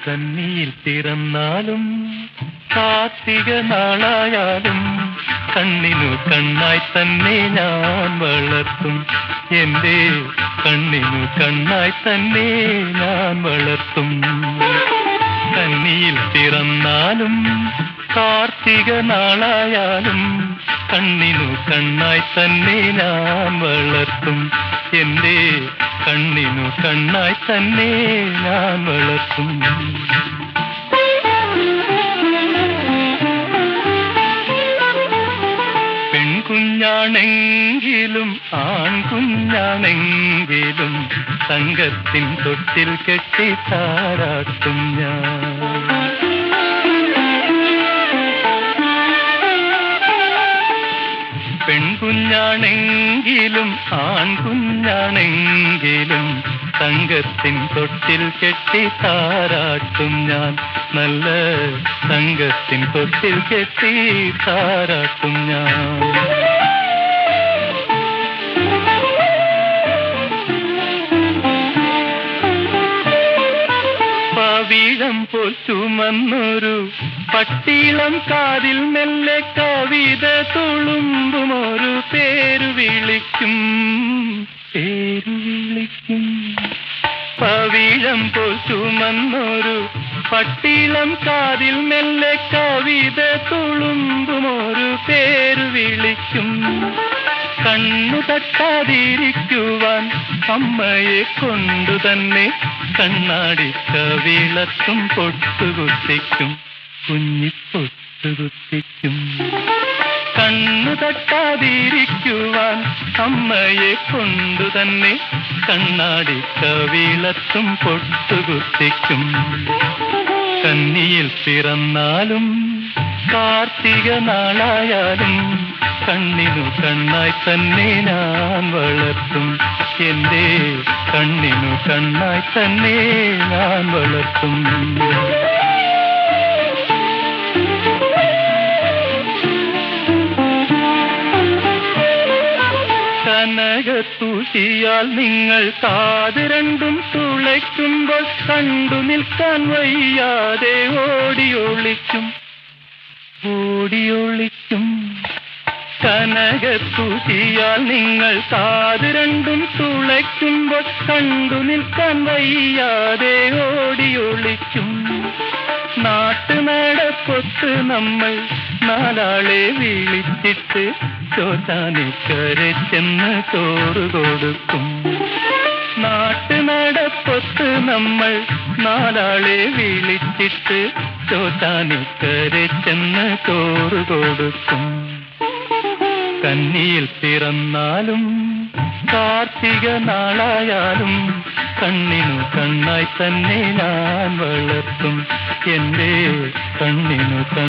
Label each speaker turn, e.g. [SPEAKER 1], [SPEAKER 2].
[SPEAKER 1] കന്നിയിൽ പിറന്നാലും കാർത്തിക നാളായാലും കണ്ണിനു കണ്ണായി തന്നെ ഞാൻ വളർത്തും. എന്റെ കണ്ണിനു കണ്ണായി തന്നെ ഞാൻ വളർത്തും. കന്നിയിൽ പിറന്നാലും കാർത്തിക നാളായാലും കണ്ണിനു കണ്ണായി തന്നെ ഞാൻ വളർത്തും. എന്റെ കണ്ണിനു കണ്ണായി തന്നെ ഞാൻ വളർത്തും. പെൺകുഞ്ഞാണെങ്കിലും ആൺകുഞ്ഞാണെങ്കിലും തങ്കത്തിൻ തൊട്ടിൽ കെട്ടി താരാട്ടും ഞാൻ. പെൺകുഞ്ഞാണെങ്കിലും ആൺകുഞ്ഞാണെങ്കിലും തങ്കത്തിൻ തൊട്ടിൽ കെട്ടി താരാട്ടും ഞാൻ. നല്ല തങ്കത്തിൻ തൊട്ടിൽ കെട്ടി താരാട്ടും ഞാൻ. പവിഴം പോൽ ചുമന്നൊരു പട്ടിളം കാതിൽ മെല്ലെ കവിത തുളുമ്പുമൊരു പേരു വിളിക്കും, പേരു വിളിക്കും. പവിഴം പോൽ ചുമന്നൊരു പട്ടിളം കാതിൽ മെല്ലെ കവിത തുളുമ്പുമൊരു പേരു വിളിക്കും. കണ്ണു തട്ടാതിരിക്കുവാൻ അമ്മയെ കൊണ്ടു തന്നെ കണ്ണാടി കവിളത്തും പൊട്ടുകുത്തിക്കും, കുഞ്ഞിപ്പൊട്ടുകുത്തിക്കും. കണ്ണു തട്ടാതിരിക്കുവാൻ അമ്മയെ കൊണ്ടു തന്നെ കണ്ണാടി കവിളത്തും പൊട്ടുകുത്തിക്കും. കന്നിയിൽ പിറന്നാലും കാർത്തിക നാളായാലും കണ്ണിനു കണ്ണായി തന്നെ ഞാൻ വളർത്തും. എന്റെ കണ്ണിനു കണ്ണായി തന്നെ ഞാൻ വളർത്തും. കനകത്തൂശിയാൽ നിങ്ങൾ കാത് രണ്ടും തുളയ്ക്കുമ്പോൾ കണ്ടു നിൽക്കാൻ വയ്യാതെ ഓടിയൊളിക്കും, ഓടിയൊളിക്കും. കനകത്തൂശിയാൽ നിങ്ങൾ കാത് രണ്ടും തുളയ്ക്കുമ്പോൾ കണ്ടു നിൽക്കാൻ വയ്യാതെ ഓടിയൊളിക്കും. നാട്ടുനടപ്പൊത്ത് നമ്മൾ നാലാളെ വിളിച്ചിട്ട് ചോറ്റാനിക്കരെ ചെന്ന് ചോറ് കൊടുക്കും. നാട്ടുനടപ്പൊത്ത് നമ്മൾ നാലാളെ വിളിച്ചിട്ട് ചോറ്റാനിക്കരെ ചെന്ന് ചോറ് കൊടുക്കും. കന്നിയിൽ പിറന്നാലും കാർത്തിക നാളായാലും കണ്ണിനു കണ്ണായി തന്നെ ഞാൻ വളർത്തും. എന്റെ കണ്ണിനു